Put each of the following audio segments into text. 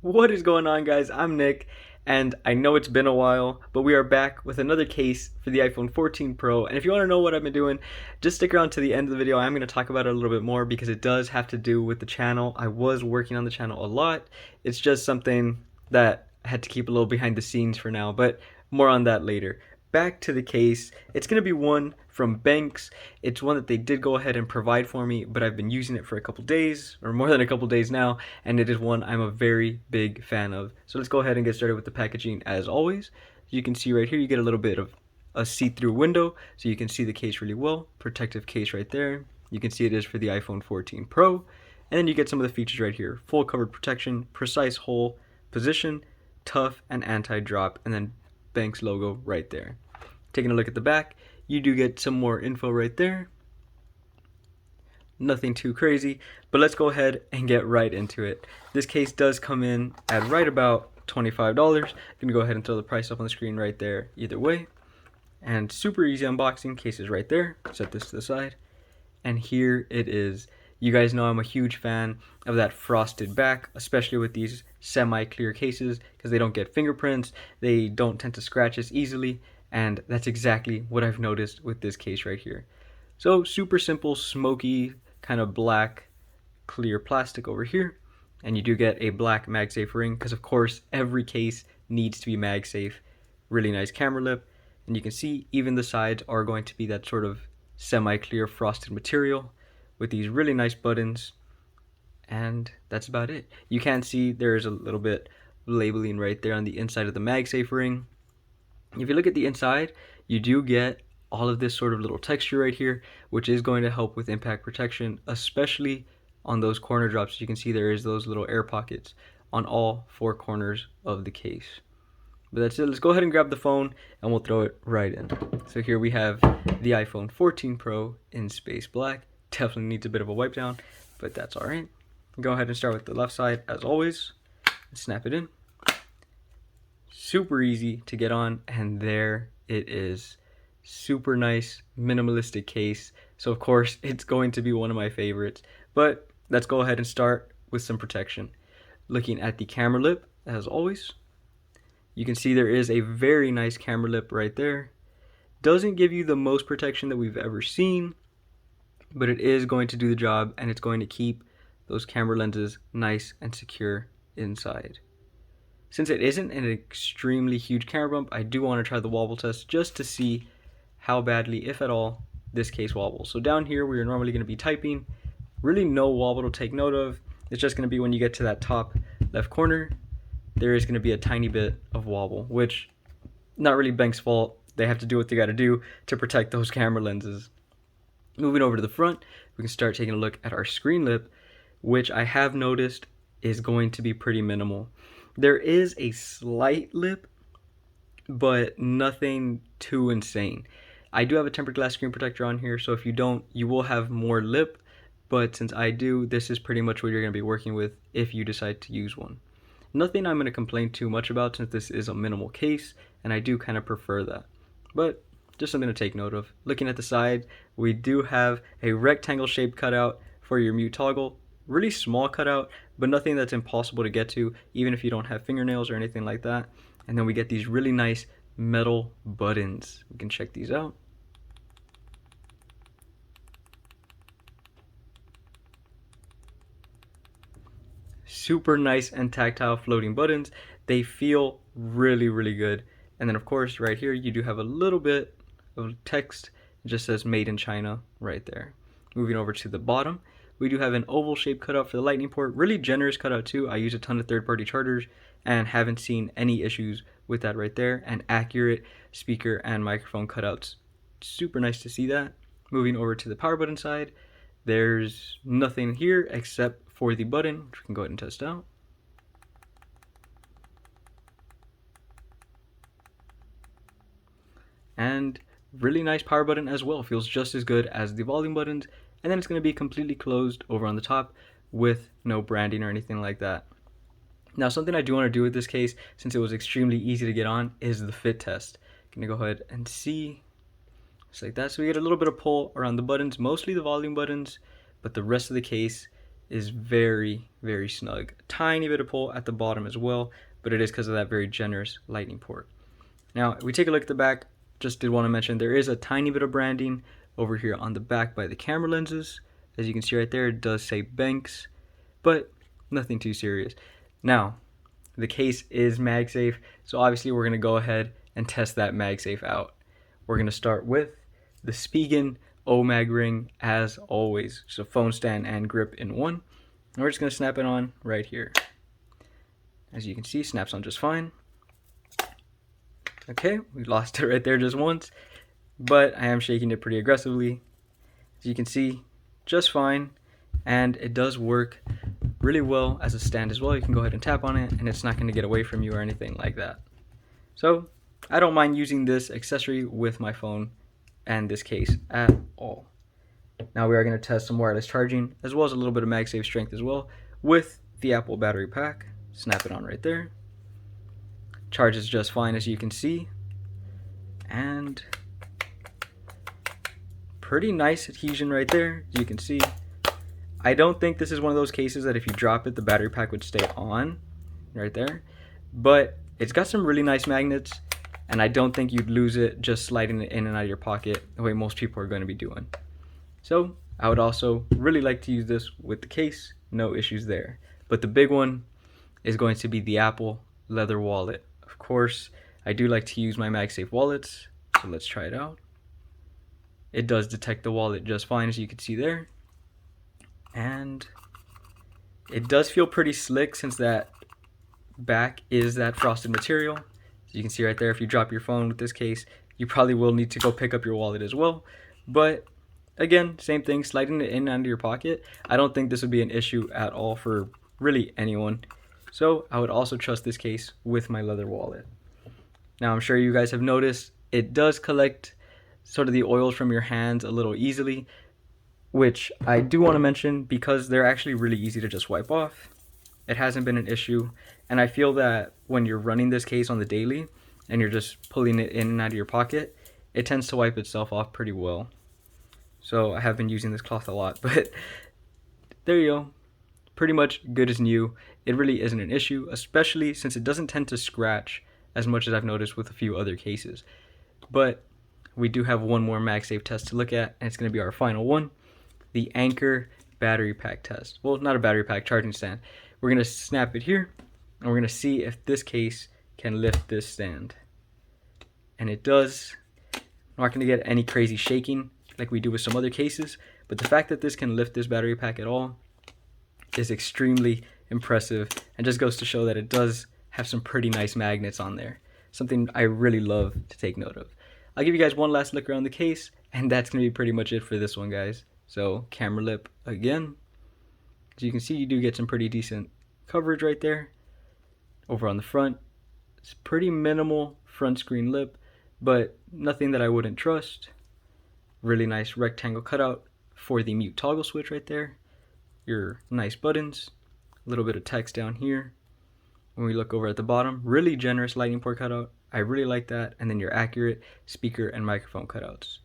What is going on, guys? I'm Nick, and I know it's been a while, but we are back with another case for the iPhone 14 Pro. And if you want to know what I've been doing, just stick around to the end of the video. I'm going to talk about it a little bit more because it does have to do with the channel. I was working on the channel a lot. It's just something that I had to keep a little behind the scenes for now, but more on that later. Back to the case. It's going to be one from Benks. It's one that they did go ahead and provide for me, but I've been using it for a couple days, or more than a couple days now, and it is one I'm a very big fan of. So let's go ahead and get started with the packaging as always. You can see right here you get a little bit of a see-through window, so you can see the case really well. Protective case right there. You can see it is for the iPhone 14 Pro. And then you get some of the features right here. Full covered protection, precise hole position, tough and anti-drop, and then Benks logo right there. Taking a look at the back, you do get some more info right there. Nothing too crazy, but let's go ahead and get right into it. This case does come in at right about $25. I'm gonna go ahead and throw the price up on the screen right there either way. And super easy unboxing, case is right there. Set this to the side. And here it is. You guys know I'm a huge fan of that frosted back, especially with these semi-clear cases, because they don't get fingerprints, they don't tend to scratch as easily, and that's exactly what I've noticed with this case right here. So super simple, smoky, kind of black, clear plastic over here, and you do get a black MagSafe ring, because of course every case needs to be MagSafe. Really nice camera lip, and you can see even the sides are going to be that sort of semi-clear frosted material with these really nice buttons, and that's about it. You can see there's a little bit labeling right there on the inside of the MagSafe ring. If you look at the inside, you do get all of this sort of little texture right here, which is going to help with impact protection, especially on those corner drops. You can see there is those little air pockets on all four corners of the case. But that's it. Let's go ahead and grab the phone and we'll throw it right in. So here we have the iPhone 14 Pro in space black. Definitely needs a bit of a wipe down, but that's all right. Go ahead and start with the left side as always. Snap it in. Super easy to get on, and there it is. Super nice minimalistic case. So of course it's going to be one of my favorites, but let's go ahead and start with some protection. Looking at the camera lip as always, you can see there is a very nice camera lip right there. Doesn't give you the most protection that we've ever seen, but it is going to do the job, and it's going to keep those camera lenses nice and secure inside. Since it isn't an extremely huge camera bump, I do want to try the wobble test just to see how badly, if at all, this case wobbles. So down here where you're normally going to be typing, really no wobble to take note of. It's just going to be when you get to that top left corner, there is going to be a tiny bit of wobble, which not really Benks' fault. They have to do what they got to do to protect those camera lenses. Moving over to the front, we can start taking a look at our screen lip, which I have noticed is going to be pretty minimal. There is a slight lip, but nothing too insane. I do have a tempered glass screen protector on here, so if you don't, you will have more lip, but since I do, this is pretty much what you're going to be working with if you decide to use one. Nothing I'm going to complain too much about since this is a minimal case, and I do kind of prefer that. But just something to take note of. Looking at the side, we do have a rectangle shaped cutout for your mute toggle. Really small cutout, but nothing that's impossible to get to, even if you don't have fingernails or anything like that. And then we get these really nice metal buttons. We can check these out. Super nice and tactile floating buttons. They feel really, really good. And then of course right here you do have a little bit of text. It just says made in China right there. Moving over to the bottom, we do have an oval shaped cutout for the lightning port. Really generous cutout too. I use a ton of third-party chargers and haven't seen any issues with that right there. And accurate speaker and microphone cutouts. Super nice to see that. Moving over to the power button side, there's nothing here except for the button, which we can go ahead and test out. And really nice power button as well. Feels just as good as the volume buttons. And then it's going to be completely closed over on the top with no branding or anything like that. Now something I do want to do with this case, since it was extremely easy to get on, is the fit test. I'm going to go ahead and see. Just like that. So we get a little bit of pull around the buttons, mostly the volume buttons, but the rest of the case is very, very snug. Tiny bit of pull at the bottom as well, but it is because of that very generous lightning port. Now, if we take a look at the back, just did want to mention there is a tiny bit of branding over here on the back by the camera lenses. As you can see right there, it does say Benks, but nothing too serious. Now, the case is MagSafe, so obviously we're going to go ahead and test that MagSafe out. We're going to start with the Spigen OMAG ring as always, so phone stand and grip in one. And we're just going to snap it on right here. As you can see, snaps on just fine. Okay, we lost it right there just once, but I am shaking it pretty aggressively. As you can see, just fine, and it does work really well as a stand as well. You can go ahead and tap on it, and it's not going to get away from you or anything like that. So I don't mind using this accessory with my phone and this case at all. Now we are going to test some wireless charging as well as a little bit of MagSafe strength as well with the Apple battery pack. Snap it on right there. Charges just fine, as you can see, and pretty nice adhesion right there, as you can see. I don't think this is one of those cases that if you drop it, the battery pack would stay on right there, but it's got some really nice magnets, and I don't think you'd lose it just sliding it in and out of your pocket the way most people are going to be doing. So I would also really like to use this with the case, no issues there. But the big one is going to be the Apple leather wallet. Of course, I do like to use my MagSafe wallets, so let's try it out. It does detect the wallet just fine, as you can see there. And it does feel pretty slick since that back is that frosted material. As you can see right there, if you drop your phone with this case, you probably will need to go pick up your wallet as well. But again, same thing, sliding it in and under your pocket. I don't think this would be an issue at all for really anyone. So I would also trust this case with my leather wallet. Now I'm sure you guys have noticed it does collect sort of the oils from your hands a little easily, which I do want to mention because they're actually really easy to just wipe off. It hasn't been an issue, and I feel that when you're running this case on the daily and you're just pulling it in and out of your pocket, it tends to wipe itself off pretty well. So I have been using this cloth a lot, but there you go. Pretty much good as new. It really isn't an issue, especially since it doesn't tend to scratch as much as I've noticed with a few other cases. But we do have one more MagSafe test to look at, and it's going to be our final one, the Anchor battery pack test. Well, not a battery pack, charging stand. We're going to snap it here, and we're going to see if this case can lift this stand. And it does. I'm not going to get any crazy shaking like we do with some other cases, but the fact that this can lift this battery pack at all is extremely impressive, and just goes to show that it does have some pretty nice magnets on there. Something I really love to take note of. I'll give you guys one last look around the case, and that's going to be pretty much it for this one, guys. So camera lip again. As you can see, you do get some pretty decent coverage right there. Over on the front, it's pretty minimal front screen lip, but nothing that I wouldn't trust. Really nice rectangle cutout for the mute toggle switch right there. Your nice buttons, a little bit of text down here. When we look over at the bottom, really generous lightning port cutout. I really like that. And then your accurate speaker and microphone cutouts.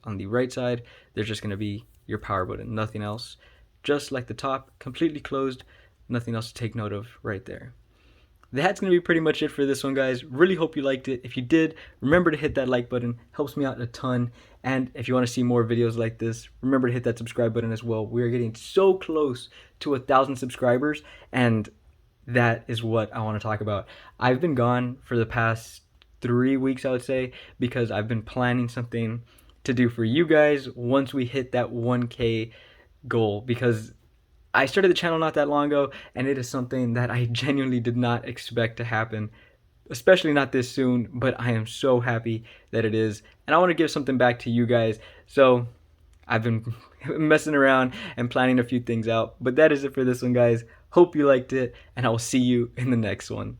On the right side, there's just going to be your power button, nothing else. Just like the top, completely closed, nothing else to take note of right there. That's going to be pretty much it for this one, guys. Really hope you liked it. If you did, remember to hit that like button. Helps me out a ton. And if you want to see more videos like this, remember to hit that subscribe button as well. We are getting so close to 1,000 subscribers, and that is what I want to talk about. I've been gone for the past 3 weeks, I would say, because I've been planning something to do for you guys once we hit that 1K goal, because I started the channel not that long ago, and it is something that I genuinely did not expect to happen, especially not this soon, but I am so happy that it is, and I want to give something back to you guys. So I've been messing around and planning a few things out, but that is it for this one, guys. Hope you liked it, and I will see you in the next one.